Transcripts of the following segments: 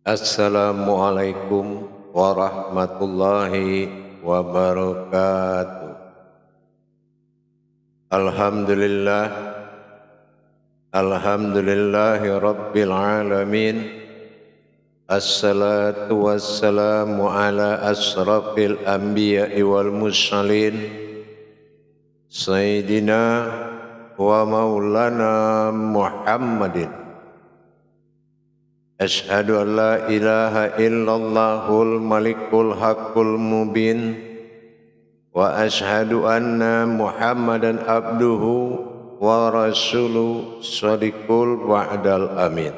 Assalamualaikum warahmatullahi wabarakatuh. Alhamdulillah, alhamdulillahi rabbil alamin. Assalatu wassalamu ala asrafil anbiya'i wal mursalin, Sayyidina wa maulana Muhammadin. Ashhadu an la ilaha illallahul malikul haqqul mubin, wa ashhadu anna Muhammadan abduhu wa rasuluhu shadiqul wa'dal amin.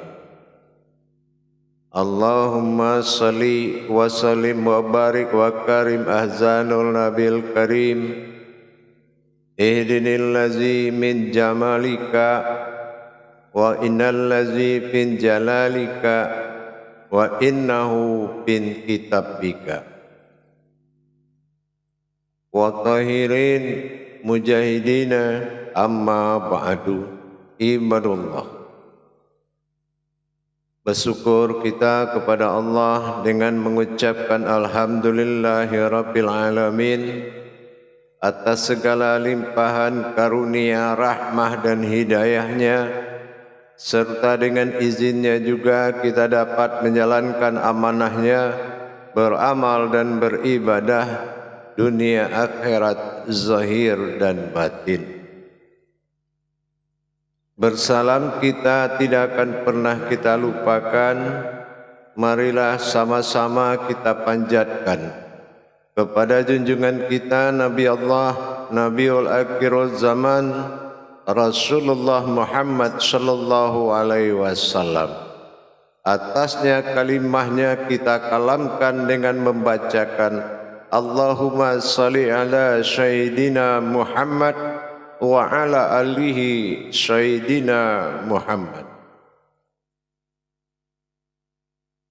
Allahumma salli wa sallim wa barik wa karim ahzanul nabil karim. Ihdinil lazi min jamalika wa innal lazi fin jalalika wa innahu fin kitabika wa tahirin mujahidina amma ba'du. Ibadullah, bersyukur kita kepada Allah dengan mengucapkan alhamdulillahi rabbil alamin atas segala limpahan karunia, rahmah dan hidayahnya, serta dengan izinnya juga kita dapat menjalankan amanahnya, beramal dan beribadah dunia akhirat, zahir dan batin. Bersalam kita tidak akan pernah kita lupakan. Marilah sama-sama kita panjatkan kepada junjungan kita Nabi Allah, Nabiul Akhirul Zaman, Rasulullah Muhammad sallallahu alaihi wasallam. Atasnya kalimahnya kita kalamkan dengan membacakan Allahumma salli ala Sayyidina Muhammad wa ala alihi Sayyidina Muhammad.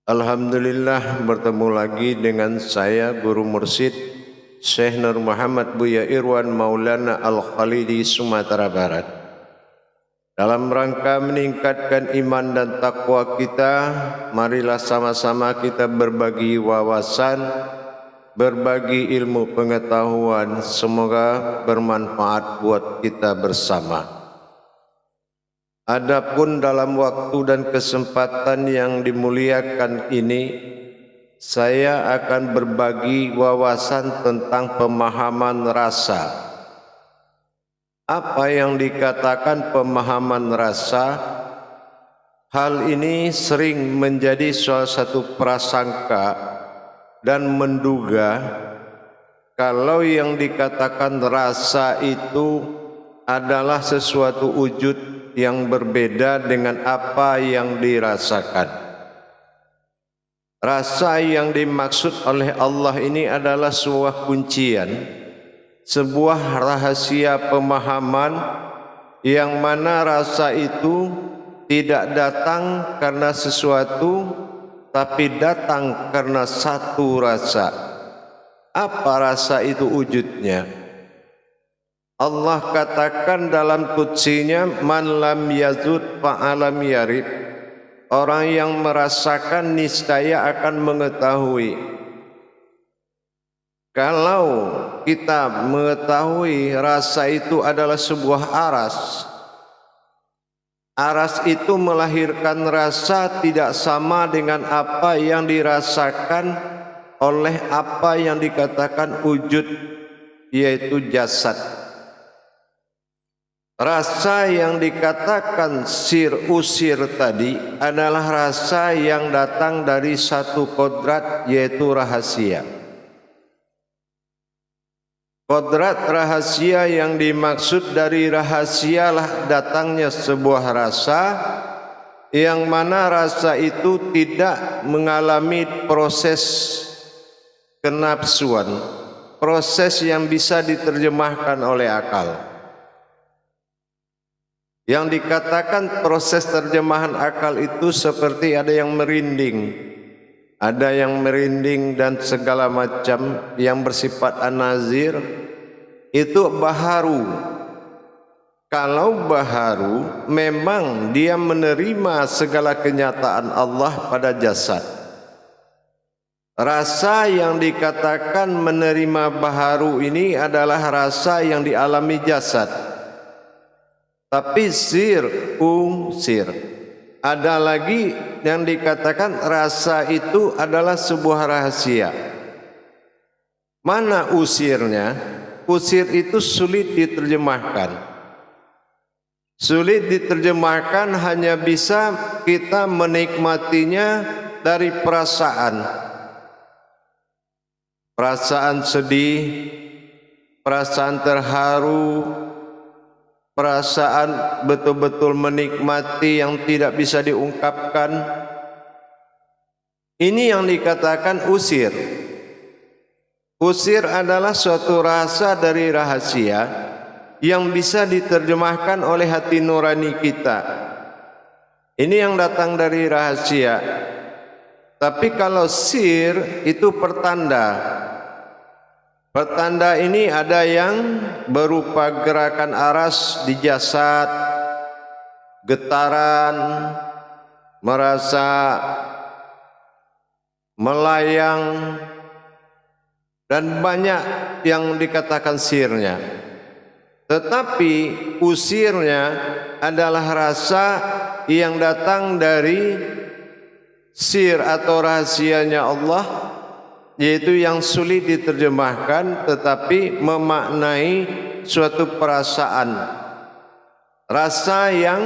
Alhamdulillah, bertemu lagi dengan saya Guru Mursyid Syekh Nur Muhammad Buya Irwan Maulana Al-Khalidi, Sumatera Barat. Dalam rangka meningkatkan iman dan takwa kita, marilah sama-sama kita berbagi wawasan, berbagi ilmu pengetahuan, semoga bermanfaat buat kita bersama. Adapun dalam waktu dan kesempatan yang dimuliakan ini, saya akan berbagi wawasan tentang pemahaman rasa. Apa yang dikatakan pemahaman rasa? Hal ini sering menjadi salah satu prasangka dan menduga kalau yang dikatakan rasa itu adalah sesuatu wujud yang berbeda dengan apa yang dirasakan. Rasa yang dimaksud oleh Allah ini adalah sebuah kuncian, sebuah rahasia pemahaman yang mana rasa itu tidak datang karena sesuatu, tapi datang karena satu rasa. Apa rasa itu wujudnya? Allah katakan dalam qudsinya, man lam yazud fa'alam yarib. Orang yang merasakan niscaya akan mengetahui. Kalau kita mengetahui rasa itu adalah sebuah aras, aras itu melahirkan rasa tidak sama dengan apa yang dirasakan oleh apa yang dikatakan wujud, yaitu jasad. Rasa yang dikatakan usir tadi adalah rasa yang datang dari satu kodrat, yaitu rahasia. Kodrat rahasia yang dimaksud dari rahasialah datangnya sebuah rasa, yang mana rasa itu tidak mengalami proses kenafsuan, proses yang bisa diterjemahkan oleh akal. Yang dikatakan proses terjemahan akal itu seperti ada yang merinding, ada yang merinding dan segala macam yang bersifat an-nazir, itu baharu. Kalau baharu memang dia menerima segala kenyataan Allah pada jasad. Rasa yang dikatakan menerima baharu ini adalah rasa yang dialami jasad. Tapi sir. Ada lagi yang dikatakan rasa itu adalah sebuah rahasia. Mana usirnya? Usir itu sulit diterjemahkan. Sulit diterjemahkan, hanya bisa kita menikmatinya dari perasaan. Perasaan sedih, perasaan terharu, perasaan betul-betul menikmati yang tidak bisa diungkapkan. Ini yang dikatakan usir. Usir adalah suatu rasa dari rahasia yang bisa diterjemahkan oleh hati nurani kita. Ini yang datang dari rahasia. Tapi kalau sir itu pertanda. Pertanda ini ada yang berupa gerakan aras di jasad, getaran, merasa melayang, dan banyak yang dikatakan sirnya. Tetapi usirnya adalah rasa yang datang dari sir atau rahasianya Allah, yaitu yang sulit diterjemahkan tetapi memaknai suatu perasaan, rasa yang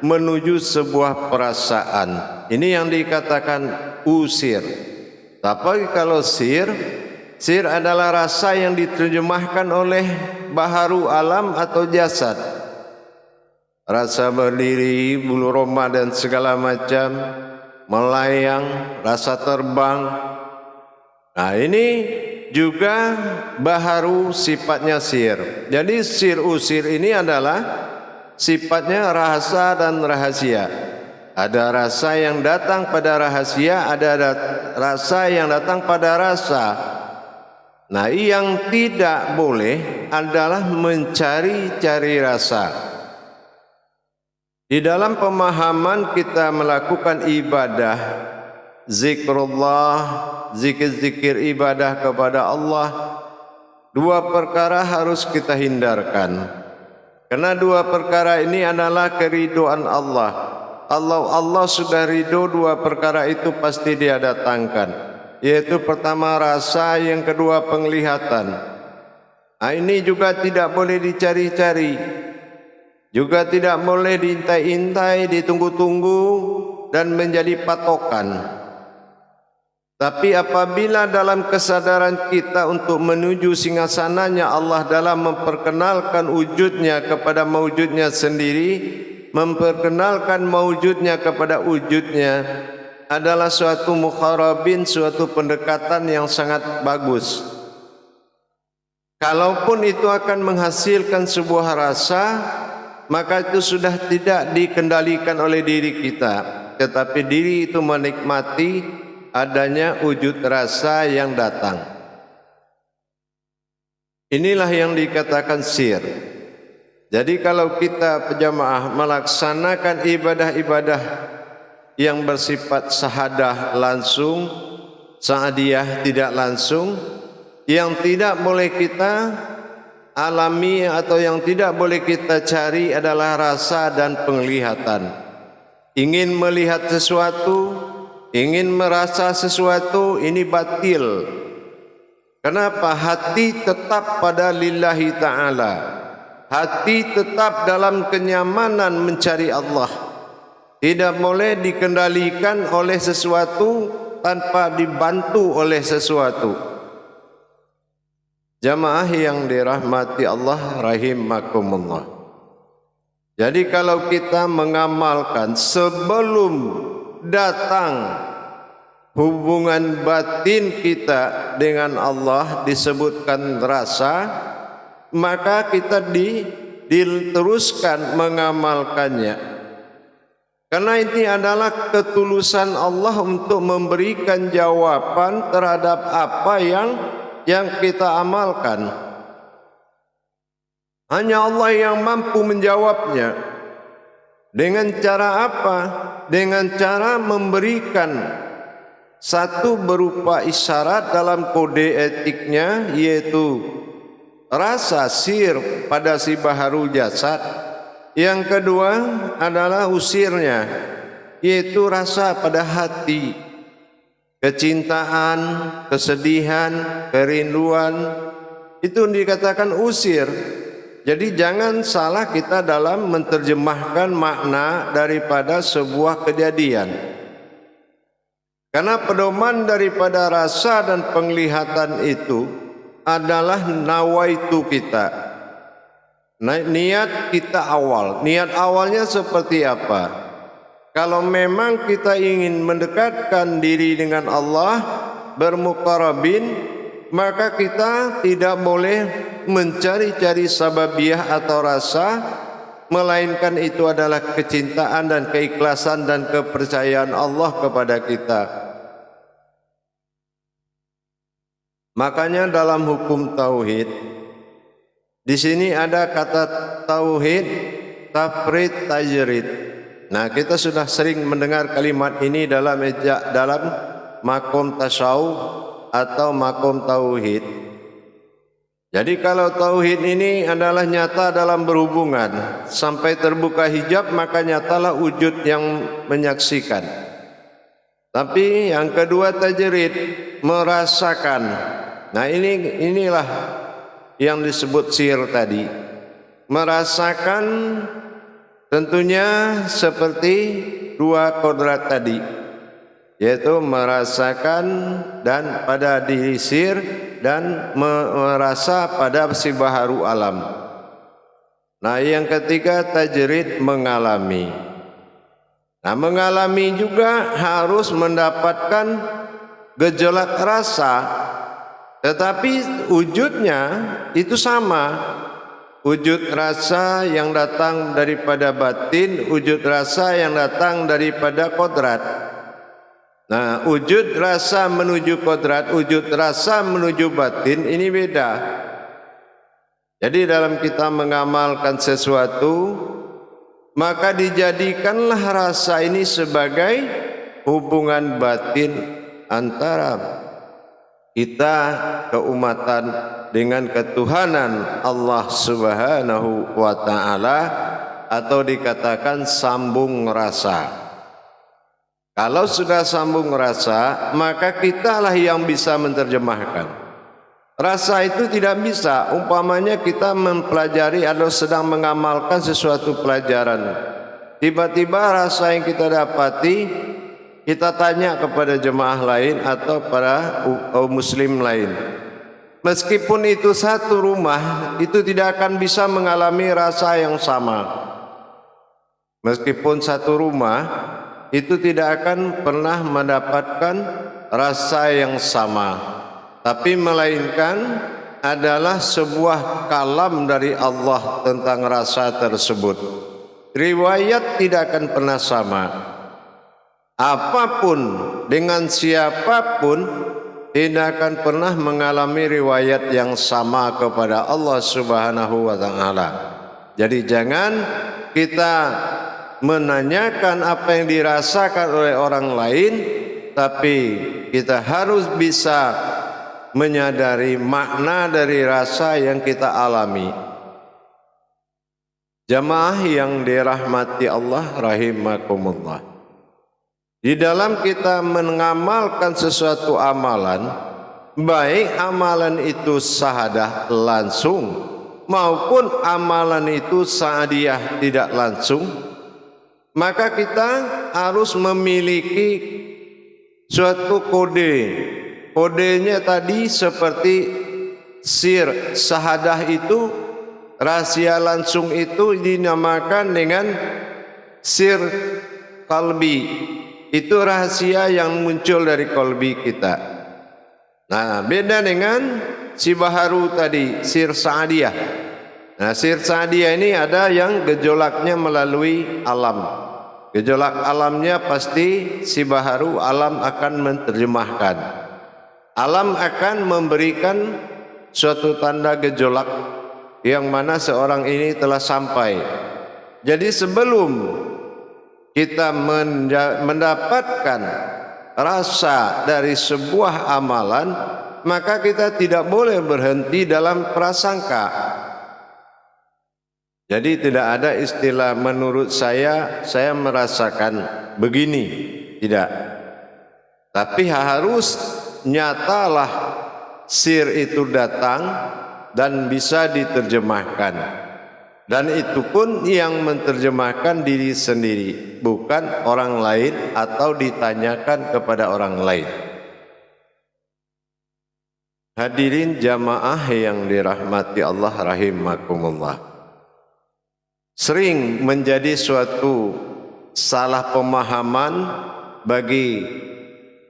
menuju sebuah perasaan. Ini yang dikatakan usir. Tapi kalau sir adalah rasa yang diterjemahkan oleh baharu alam atau jasad. Rasa berdiri, bulu roma dan segala macam, melayang, rasa terbang. Nah, ini juga baharu sifatnya sir. Jadi sir usir ini adalah sifatnya rasa dan rahasia. Ada rasa yang datang pada rahasia, ada rasa yang datang pada rasa. Nah, yang tidak boleh adalah mencari-cari rasa. Di dalam pemahaman kita melakukan ibadah, zikrullah, zikir-zikir ibadah kepada Allah, dua perkara harus kita hindarkan. Karena dua perkara ini adalah keridhaan Allah. Allah sudah ridho, dua perkara itu pasti Dia datangkan, yaitu pertama rasa, yang kedua penglihatan. Nah, ini juga tidak boleh dicari-cari, juga tidak boleh diintai-intai, ditunggu-tunggu dan menjadi patokan. Tapi apabila dalam kesadaran kita untuk menuju singgasananya Allah dalam memperkenalkan wujudnya kepada mewujudnya sendiri, memperkenalkan mewujudnya kepada wujudnya, adalah suatu mukharabin, suatu pendekatan yang sangat bagus. Kalaupun itu akan menghasilkan sebuah rasa, maka itu sudah tidak dikendalikan oleh diri kita, tetapi diri itu menikmati adanya wujud rasa yang datang. Inilah yang dikatakan sir. Jadi kalau kita pejamaah melaksanakan ibadah-ibadah yang bersifat sahadah langsung, sa'adiyah tidak langsung, yang tidak boleh kita alami atau yang tidak boleh kita cari adalah rasa dan penglihatan. Ingin melihat sesuatu, ingin merasa sesuatu, ini batil. Kenapa? Hati tetap pada lillahi ta'ala. Hati tetap dalam kenyamanan mencari Allah. Tidak boleh dikendalikan oleh sesuatu tanpa dibantu oleh sesuatu. Jamaah yang dirahmati Allah rahimakumullah. Jadi kalau kita mengamalkan sebelum datang hubungan batin kita dengan Allah disebutkan rasa, maka kita diteruskan mengamalkannya. Karena ini adalah ketulusan Allah untuk memberikan jawaban terhadap apa yang kita amalkan. Hanya Allah yang mampu menjawabnya. Dengan cara apa? Dengan cara memberikan Satu berupa isyarat dalam kode etiknya, yaitu rasa sir pada si baharu jasad. Yang kedua adalah usirnya, yaitu rasa pada hati, kecintaan, kesedihan, kerinduan, itu dikatakan usir. Jadi jangan salah kita dalam menerjemahkan makna daripada sebuah kejadian. Karena pedoman daripada rasa dan penglihatan itu adalah nawaitu kita. Niat kita awal. Niat awalnya seperti apa? Kalau memang kita ingin mendekatkan diri dengan Allah, bermuqarabin, maka kita tidak boleh mencari-cari sababiah atau rasa, melainkan itu adalah kecintaan dan keikhlasan dan kepercayaan Allah kepada kita. Makanya dalam hukum tauhid, di sini ada kata tauhid, tafrid, tajrid. Nah, kita sudah sering mendengar kalimat ini dalam makom tasawuf atau makom tauhid. Jadi kalau tauhid ini adalah nyata dalam berhubungan sampai terbuka hijab, maka nyatalah wujud yang menyaksikan. Tapi yang kedua tajrid, merasakan. Nah, inilah yang disebut sir tadi. Merasakan tentunya seperti dua kodrat tadi, yaitu merasakan dan pada diri sir dan merasa pada si baharu alam. Nah, yang ketiga tajrid, mengalami. Nah, mengalami juga harus mendapatkan gejolak rasa, tetapi wujudnya itu sama. Wujud rasa yang datang daripada batin, wujud rasa yang datang daripada kodrat. Nah, wujud rasa menuju kodrat, wujud rasa menuju batin, ini beda. Jadi dalam kita mengamalkan sesuatu, maka dijadikanlah rasa ini sebagai hubungan batin antara kita keumatan dengan ketuhanan Allah Subhanahu wa ta'ala, atau dikatakan sambung rasa. Kalau sudah sambung rasa, maka kitalah yang bisa menerjemahkan. Rasa itu tidak bisa, umpamanya kita mempelajari atau sedang mengamalkan sesuatu pelajaran. Tiba-tiba rasa yang kita dapati, kita tanya kepada jemaah lain atau para muslim lain. Meskipun itu satu rumah, itu tidak akan bisa mengalami rasa yang sama. Meskipun satu rumah, itu tidak akan pernah mendapatkan rasa yang sama. Tapi melainkan adalah sebuah kalam dari Allah tentang rasa tersebut. Riwayat tidak akan pernah sama. Apapun dengan siapapun tidak akan pernah mengalami riwayat yang sama kepada Allah Subhanahu wa ta'ala. Jadi jangan kita menanyakan apa yang dirasakan oleh orang lain, tapi kita harus bisa menyadari makna dari rasa yang kita alami. Jamaah yang dirahmati Allah rahimakumullah, di dalam kita mengamalkan sesuatu amalan, baik amalan itu sahadah langsung maupun amalan itu saadiyah tidak langsung, maka kita harus memiliki suatu kode. Kodenya tadi seperti sir, sahadah itu, rahasia langsung itu dinamakan dengan sir kalbi. Itu rahasia yang muncul dari kalbi kita. Nah, beda dengan si baharu tadi, sir sa'adiyah. Nah, sir sa'adiyah ini ada yang gejolaknya melalui alam. Gejolak alamnya pasti si baharu alam akan menerjemahkan. Alam akan memberikan suatu tanda gejolak yang mana seorang ini telah sampai. Jadi sebelum kita mendapatkan rasa dari sebuah amalan, maka kita tidak boleh berhenti dalam prasangka. Jadi tidak ada istilah menurut saya merasakan begini, tidak. Tapi harus nyatalah sir itu datang dan bisa diterjemahkan. Dan itu pun yang menerjemahkan diri sendiri, bukan orang lain atau ditanyakan kepada orang lain. Hadirin jamaah yang dirahmati Allah rahimakumullah. Sering menjadi suatu salah pemahaman bagi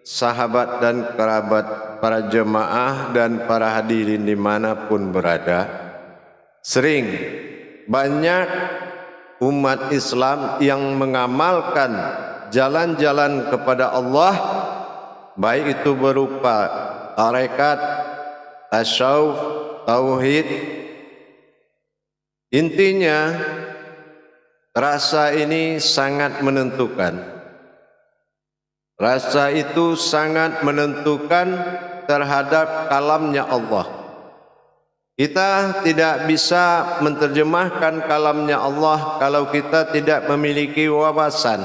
sahabat dan kerabat para jemaah dan para hadirin dimanapun berada. Sering banyak umat Islam yang mengamalkan jalan-jalan kepada Allah, baik itu berupa tarekat, tasawuf, tauhid. Intinya rasa ini sangat menentukan. Rasa itu sangat menentukan terhadap kalamnya Allah. Kita tidak bisa menerjemahkan kalamnya Allah kalau kita tidak memiliki wawasan.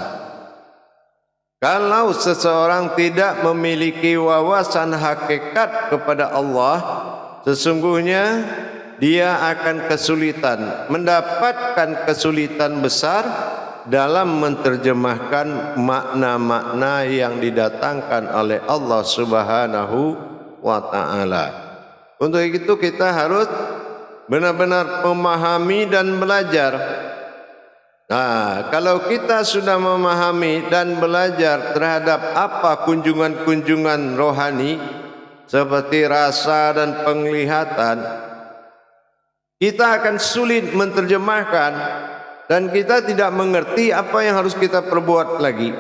Kalau seseorang tidak memiliki wawasan hakikat kepada Allah, sesungguhnya dia akan kesulitan, mendapatkan kesulitan besar dalam menerjemahkan makna-makna yang didatangkan oleh Allah Subhanahu wa ta'ala. Untuk itu kita harus benar-benar memahami dan belajar. Nah, kalau kita sudah memahami dan belajar terhadap apa kunjungan-kunjungan rohani seperti rasa dan penglihatan, kita akan sulit menerjemahkan dan kita tidak mengerti apa yang harus kita perbuat lagi.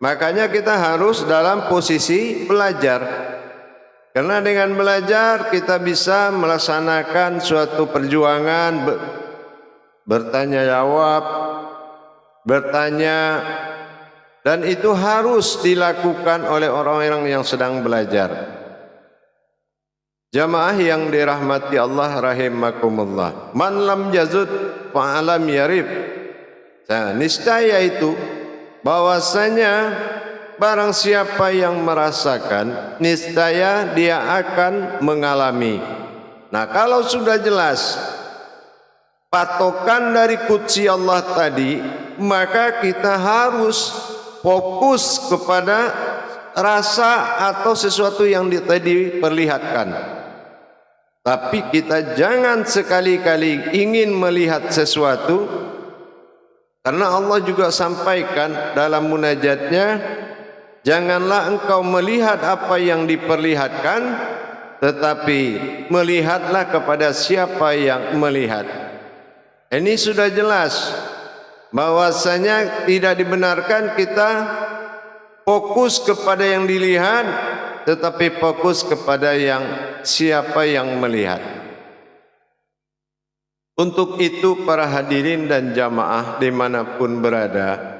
Makanya kita harus dalam posisi belajar. Karena dengan belajar kita bisa melaksanakan suatu perjuangan bertanya jawab, bertanya, dan itu harus dilakukan oleh orang-orang yang sedang belajar. Jamaah yang dirahmati Allah rahimakumullah. Man lam yazud fa'alam yarib. Nah, niscaya itu bahwasanya barang siapa yang merasakan, niscaya dia akan mengalami. Nah, kalau sudah jelas patokan dari qudsi Allah tadi, maka kita harus fokus kepada rasa atau sesuatu yang tadi diperlihatkan. Tapi kita jangan sekali-kali ingin melihat sesuatu, karena Allah juga sampaikan dalam munajatnya, janganlah engkau melihat apa yang diperlihatkan, tetapi melihatlah kepada siapa yang melihat. Ini sudah jelas bahwasanya tidak dibenarkan kita fokus kepada yang dilihat, tetapi fokus kepada yang siapa yang melihat. Untuk itu para hadirin dan jamaah dimanapun berada,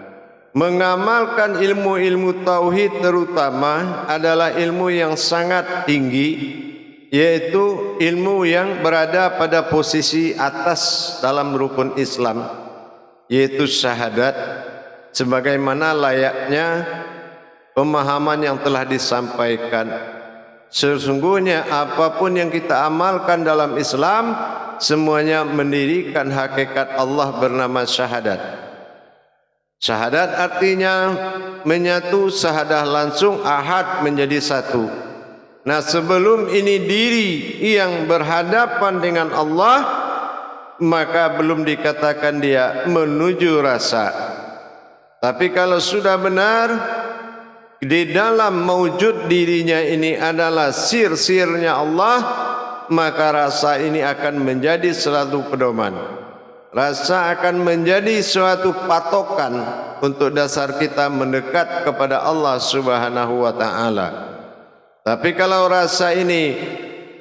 mengamalkan ilmu-ilmu tauhid terutama adalah ilmu yang sangat tinggi, yaitu ilmu yang berada pada posisi atas dalam rukun Islam, yaitu syahadat, sebagaimana layaknya pemahaman yang telah disampaikan. Sesungguhnya apapun yang kita amalkan dalam Islam, semuanya mendirikan hakikat Allah bernama syahadat. Syahadat artinya menyatu, syahadah langsung, ahad menjadi satu. Nah, sebelum ini diri yang berhadapan dengan Allah, maka belum dikatakan dia menuju rasa. Tapi kalau sudah benar di dalam mewujud dirinya ini adalah sir-sirnya Allah, maka rasa ini akan menjadi selalu pedoman. Rasa akan menjadi suatu patokan untuk dasar kita mendekat kepada Allah Subhanahu wa ta'ala. Tapi kalau rasa ini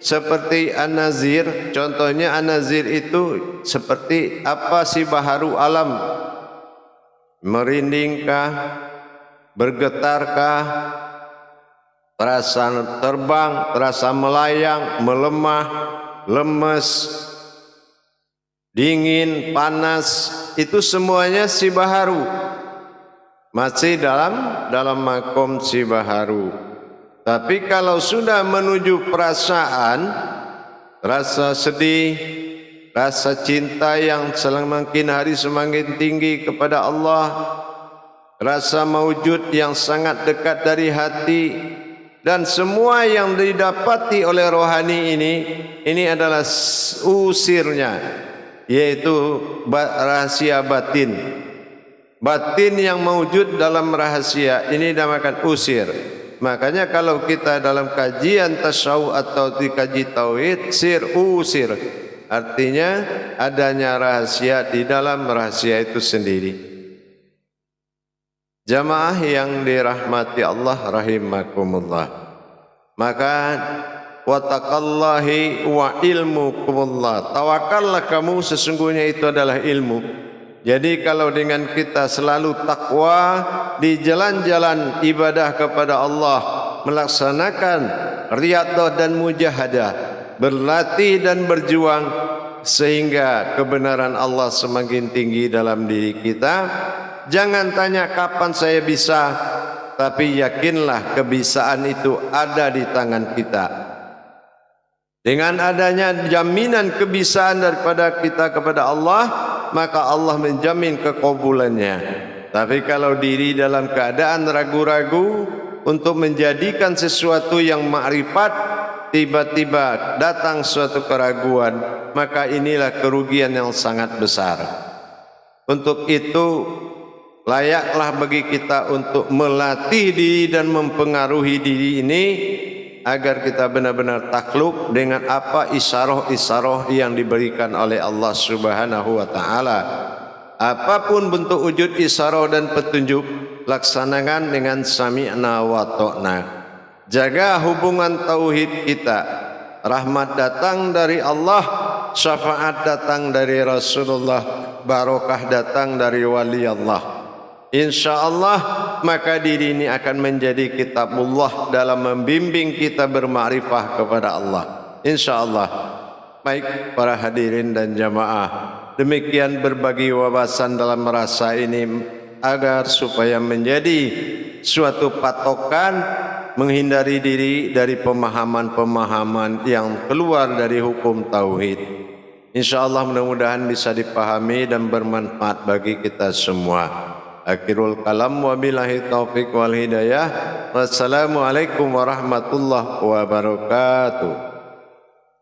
seperti an-nazir, contohnya an-nazir itu seperti apa sih baharu alam? Merindingkah? Bergetarkah? terasa terbang, terasa melayang, melemah, lemes, dingin, panas, itu semuanya sibaharu. Masih dalam makom sibaharu. Tapi kalau sudah menuju perasaan, rasa sedih, rasa cinta yang semakin hari semakin tinggi kepada Allah, rasa maujud yang sangat dekat dari hati, dan semua yang didapati oleh rohani ini adalah usirnya, yaitu rahasia batin. Batin yang maujud dalam rahasia ini dinamakan usir. Makanya kalau kita dalam kajian tasawuf atau dikaji tauhid, sir usir, artinya adanya rahasia di dalam rahasia itu sendiri. Jamaah yang dirahmati Allah rahimakumullah, maka wattaqallahi wa ilmukumullah, tawakallah kamu, sesungguhnya itu adalah ilmu. Jadi kalau dengan kita selalu takwa di jalan-jalan ibadah kepada Allah, melaksanakan riyadhah dan mujahadah, berlatih dan berjuang sehingga kebenaran Allah semakin tinggi dalam diri kita. Jangan tanya kapan saya bisa, tapi yakinlah kebisaan itu ada di tangan kita. Dengan adanya jaminan kebisaan daripada kita kepada Allah, maka Allah menjamin keqabulannya. Tapi kalau diri dalam keadaan ragu-ragu untuk menjadikan sesuatu yang ma'rifat, tiba-tiba datang suatu keraguan, maka inilah kerugian yang sangat besar. Untuk itu layaklah bagi kita untuk melatih diri dan mempengaruhi diri ini agar kita benar-benar takluk dengan apa isyarah-isyarah yang diberikan oleh Allah Subhanahu wa taala. Apapun bentuk wujud isyarah dan petunjuk, laksanakan dengan sami'na wa ta'na. Jaga hubungan tauhid kita. Rahmat datang dari Allah, syafaat datang dari Rasulullah, barokah datang dari wali Allah. InsyaAllah maka diri ini akan menjadi kitabullah dalam membimbing kita bermakrifah kepada Allah. InsyaAllah. Baik para hadirin dan jamaah, demikian berbagi wawasan dalam merasa ini agar supaya menjadi suatu patokan menghindari diri dari pemahaman-pemahaman yang keluar dari hukum tauhid. InsyaAllah mudah-mudahan bisa dipahami dan bermanfaat bagi kita semua. Akhirul kalam wabillahi taufiq wal hidayah. Wassalamualaikum warahmatullahi wabarakatuh.